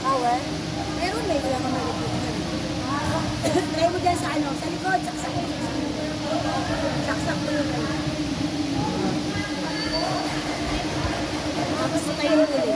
Power. Meron may wala kang malipit. Try mo dyan sa ano, sa likod, saksak mo. Saksak mo yung kayo. Tapos tayo ulit.